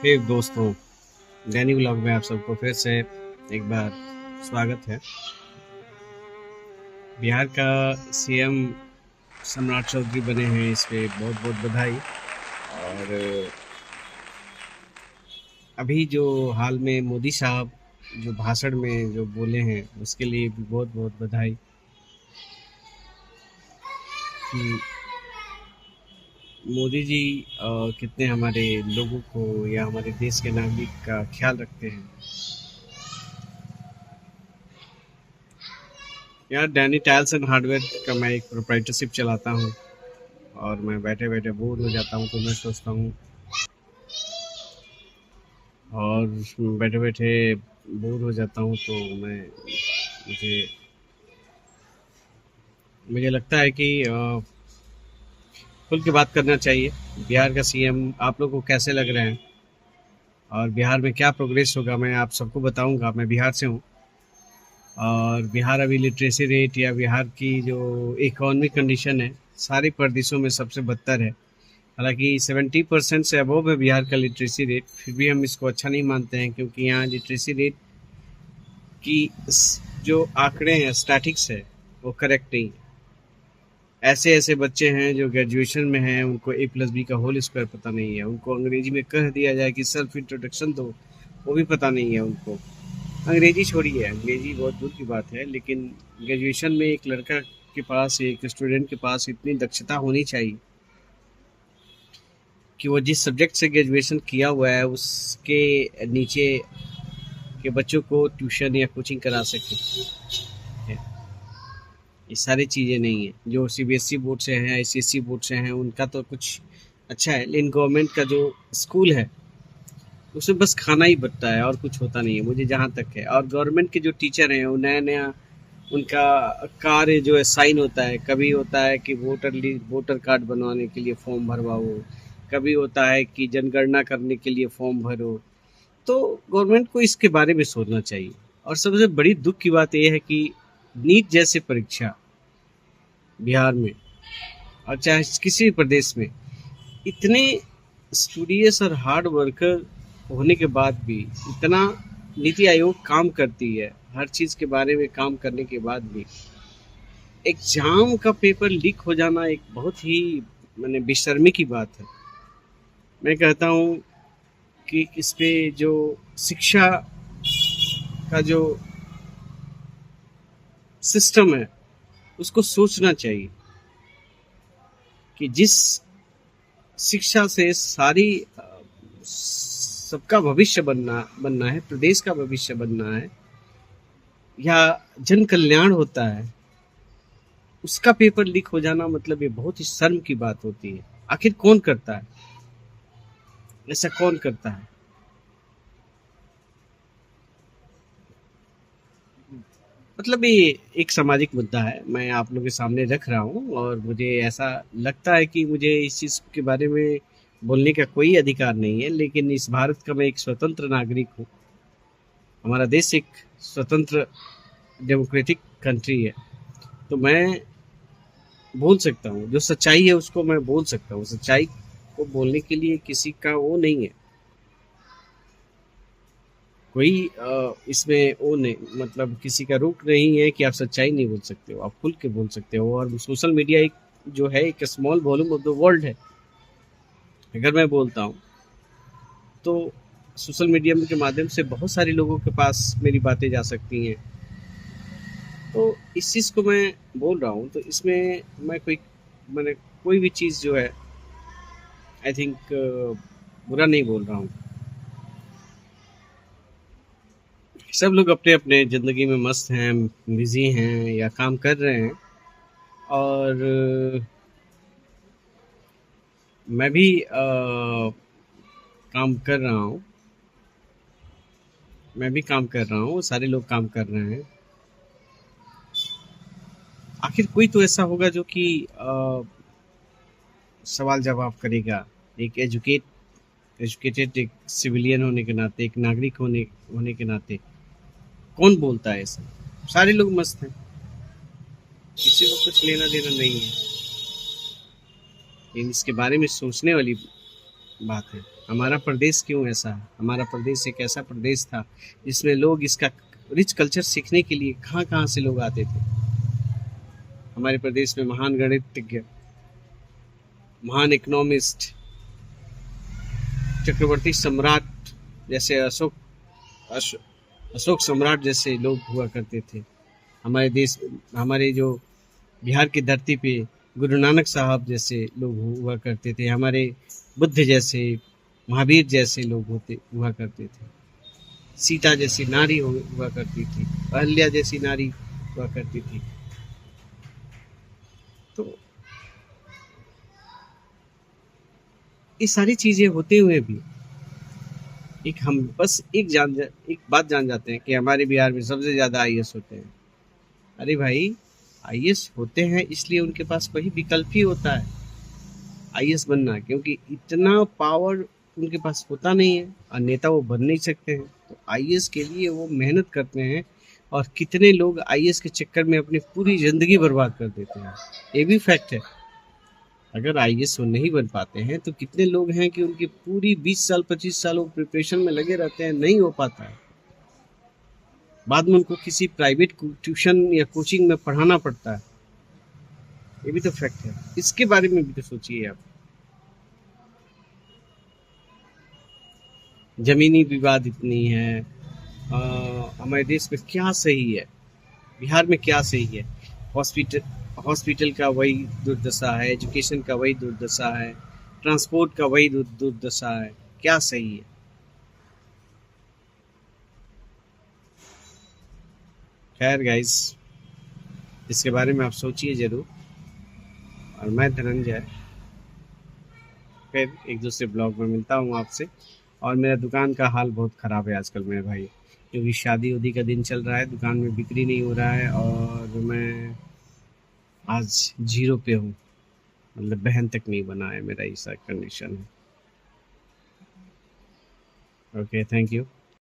हे दोस्तों, Danny vlog में आप सबको फिर से एक बार स्वागत है। बिहार का सीएम सम्राट चौधरी बने हैं, इस पे बहुत बहुत बधाई। और अभी जो हाल में मोदी साहब जो भाषण में जो बोले हैं उसके लिए भी बहुत बहुत बधाई कि मोदी जी कितने हमारे लोगों को या हमारे देश के नागरिक का ख्याल रखते हैं। यार, डैनी टाइल्स एंड हार्डवेयर का मैं एक प्रोप्राइटरशिप चलाता हूँ और मैं बैठे बैठे बोर हो जाता हूँ, तो मैं सोचता हूँ और बैठे बैठे बोर हो जाता हूँ तो मुझे मुझे लगता है कि खुल के बात करना चाहिए। बिहार का सीएम आप लोग को कैसे लग रहे हैं और बिहार में क्या प्रोग्रेस होगा, मैं आप सबको बताऊंगा। मैं बिहार से हूँ और बिहार अभी लिटरेसी रेट या बिहार की जो इकोनॉमिक कंडीशन है सारे प्रदेशों में सबसे बदतर है। हालांकि 70% से अबव है बिहार का लिटरेसी रेट, फिर भी हम इसको अच्छा नहीं मानते हैं क्योंकि यहाँ लिटरेसी रेट की जो आंकड़े हैं, स्टैटिक्स है, वो करेक्ट नहीं है। ऐसे ऐसे बच्चे हैं जो ग्रेजुएशन में हैं, उनको A+B का होल स्क्वायर पता नहीं है, उनको अंग्रेजी में कह दिया जाए कि सेल्फ इंट्रोडक्शन दो, वो भी पता नहीं है उनको। अंग्रेजी छोड़िए, अंग्रेजी बहुत दूर की बात है, लेकिन ग्रेजुएशन में एक लड़का के पास, एक स्टूडेंट के पास इतनी दक्षता होनी चाहिए कि वो जिस सब्जेक्ट से ग्रेजुएशन किया हुआ है उसके नीचे के बच्चों को ट्यूशन या कोचिंग करा सके। ये सारी चीज़ें नहीं है। जो CBSE बोर्ड से हैं, ICSE बोर्ड से हैं, उनका तो कुछ अच्छा है, लेकिन गवर्नमेंट का जो स्कूल है उसमें बस खाना ही बटता है और कुछ होता नहीं है, मुझे जहाँ तक है। और गवर्नमेंट के जो टीचर हैं वो नया नया उनका कार्य जो है साइन होता है। कभी होता है कि वोटर कार्ड बनवाने के लिए फॉर्म भरवाओ, कभी होता है कि जनगणना करने के लिए फॉर्म भरो। तो गवर्नमेंट को इसके बारे में सोचना चाहिए। और सबसे बड़ी दुख की बात यह है कि नीट जैसे परीक्षा बिहार में और चाहे किसी भी प्रदेश में इतने स्टूडियस और हार्ड वर्कर होने के बाद भी, इतना नीति आयोग काम करती है, हर चीज़ के बारे में काम करने के बाद भी एग्जाम का पेपर लीक हो जाना एक बहुत ही मैंने बेशर्मी की बात है। मैं कहता हूँ कि इस पे जो शिक्षा का जो सिस्टम है उसको सोचना चाहिए कि जिस शिक्षा से सारी सबका भविष्य बनना है, प्रदेश का भविष्य बनना है या जन कल्याण होता है, उसका पेपर लीक हो जाना मतलब ये बहुत ही शर्म की बात होती है। आखिर कौन करता है ऐसा, कौन करता है? मतलब ये एक सामाजिक मुद्दा है, मैं आप लोगों के सामने रख रहा हूँ और मुझे ऐसा लगता है कि मुझे इस चीज़ के बारे में बोलने का कोई अधिकार नहीं है, लेकिन इस भारत का मैं एक स्वतंत्र नागरिक हूँ। हमारा देश एक स्वतंत्र डेमोक्रेटिक कंट्री है, तो मैं बोल सकता हूँ। जो सच्चाई है उसको मैं बोल सकता हूँ। सच्चाई को बोलने के लिए किसी का वो नहीं है, कोई इसमें वो नहीं, मतलब किसी का रोक नहीं है कि आप सच्चाई नहीं बोल सकते हो, आप खुल के बोल सकते हो। और सोशल मीडिया एक जो है एक small volume of the world है। अगर मैं बोलता हूँ तो सोशल मीडिया के माध्यम से बहुत सारे लोगों के पास मेरी बातें जा सकती हैं। तो इस चीज़ को मैं बोल रहा हूँ, तो इसमें मैं मैंने कोई भी चीज़ जो है आई थिंक बुरा नहीं बोल रहा हूँ। सब लोग अपने अपने ज़िंदगी में मस्त हैं, बिजी हैं या काम कर रहे हैं। और मैं भी काम कर रहा हूँ, मैं भी काम कर रहा हूँ, सारे लोग काम कर रहे हैं। आखिर कोई तो ऐसा होगा जो कि सवाल जवाब करेगा। एक एजुकेटेड एक सिविलियन होने के नाते, एक नागरिक होने होने के नाते कौन बोलता है ऐसा? सारे लोग मस्त हैं, किसी को कुछ लेना देना नहीं है। लेकिन इसके बारे में सोचने वाली बात है। हमारा प्रदेश क्यों ऐसा है? हमारा प्रदेश एक ऐसा प्रदेश था जिसमें लोग इसका रिच कल्चर सीखने के लिए कहाँ-कहाँ से लोग आते थे। हमारे प्रदेश में महान गणितज्ञ, महान इकोनॉमिस्ट, चक्रवर्ती सम्राट जैसे अशोक सम्राट जैसे लोग हुआ करते थे। हमारे देश, हमारे जो बिहार की धरती पे गुरु नानक साहब जैसे लोग हुआ करते थे। हमारे बुद्ध जैसे, महावीर जैसे लोग हुआ करते थे। सीता जैसी नारी हुआ करती थी, अहल्या जैसी नारी हुआ करती थी। तो ये सारी चीजें होते हुए भी हम बस एक बात जान जाते हैं कि हमारे बिहार में सबसे ज्यादा आईएएस होते हैं। अरे भाई, आईएएस होते हैं इसलिए उनके पास कोई विकल्प ही होता है आईएएस बनना, क्योंकि इतना पावर उनके पास होता नहीं है और नेता वो बन नहीं सकते हैं। तो आईएएस के लिए वो मेहनत करते हैं और कितने लोग आईएएस के चक्कर में अपनी पूरी जिंदगी बर्बाद कर देते हैं। ये भी फैक्ट है। अगर आईएएस वो नहीं बन पाते हैं तो कितने लोग हैं कि उनकी पूरी 20 साल 25 साल वो प्रिपरेशन में लगे रहते हैं, नहीं हो पाता है। बाद में उनको किसी प्राइवेट ट्यूशन या कोचिंग में पढ़ाना पड़ता है। ये भी तो फैक्ट है। इसके बारे में भी तो सोचिए आप। जमीनी विवाद इतनी है, हमारे देश में क्या सही है, बिहार में क्या सही है? हॉस्पिटल हॉस्पिटल का वही दुर्दशा है, एजुकेशन का वही दुर्दशा है, ट्रांसपोर्ट का वही दुर्दशा है। क्या सही है? खैर गाइस, इसके बारे में आप सोचिए ज़रूर। और मैं धनंजय फिर एक दूसरे ब्लॉग में मिलता हूँ आपसे। और मेरा दुकान का हाल बहुत ख़राब है आजकल मेरे भाई, क्योंकि शादी उदी का दिन चल रहा है, दुकान में बिक्री नहीं हो रहा है और मैं आज जीरो पे हूँ। मतलब बहन तक नहीं बना है, मेरा ऐसा कंडीशन है। Okay, thank you.